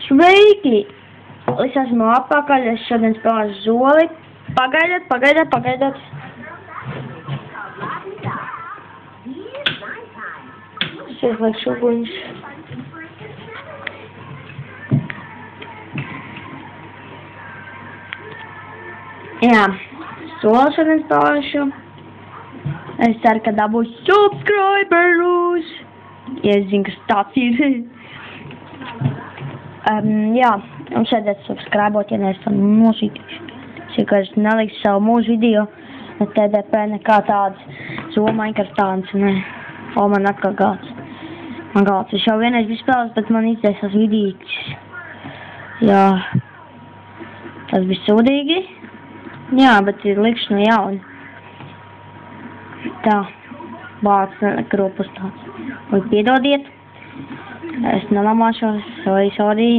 Sveiki! Es esmu apakaļ, es šodien spēlēšu zoli. Pagaidiet. Es ieslēgšu uguņus. Jā, soli šodien spēlēšu. Es ceru, ka dabūšu subscriberus. Ja es zinu, kas tāds ir. Jā, un šeit subscribot, ja neesat nosītījuši. Es nelikšu savu mūsu video, ne TDP, nekā tāds. Zola Minecraft tāds, ne. O, man atkal galds. Man galds. Es jau vienreiz biju spēlējis, bet man izdzēsās vidīgs. Jā. Tas bija sūdīgi. Jā, bet likšu no jauna. Tā. Bāc, krupus tāds. Vai piedodiet. Es nelamāšos, sorry.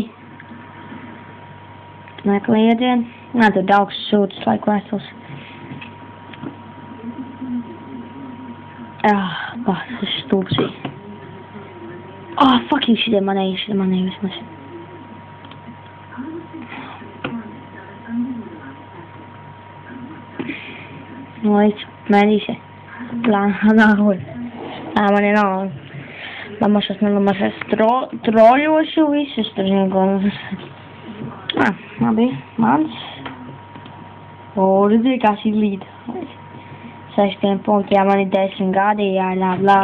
Nekliedzien. Nē, tur daudz sūtas laiku vēstules. Tas stulbs bija. Fuck you, šitie manēji vismaz. Līdz, mēdīsi. Nākot. Man ir nav. Lamašos, troļošu visus, tur vienkārši. Labi, mans. Redzēju, kā šī līd. 16 punkti, jā, man ir 10 gadi, jā, blā.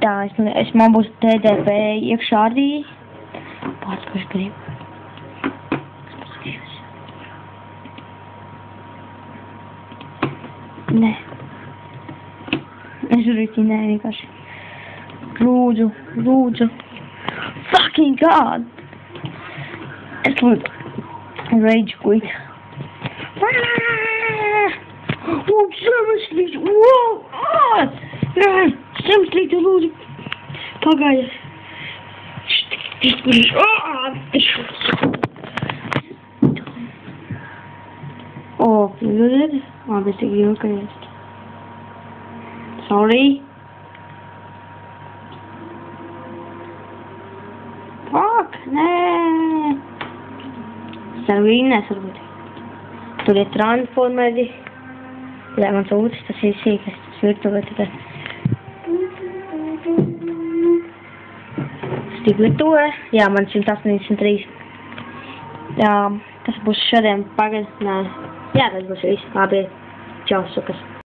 Tā, man būs TDP iekšā arī. Pats, ko es gribu. Nē. Es rītī nē, vienkārši. Lūdzu. Fucking God! Es lūdzu. Rage quit. Seriously! Wow! Seriously, lūdzu. Pagaidiet. Piedodiet. Labi, es tik jūkajies. Sorry. Fuck, nē. Sarvīnēs varbūt. Tur ir transformeri. Jā, mans ūtis, tas ir sīkais, tas virtuvē tikai. Stiglitūre. Jā, man 183. Jā, tas būs šodien pagaid. Nē. Jā, tas būs viss. Labi. Čau, sukas.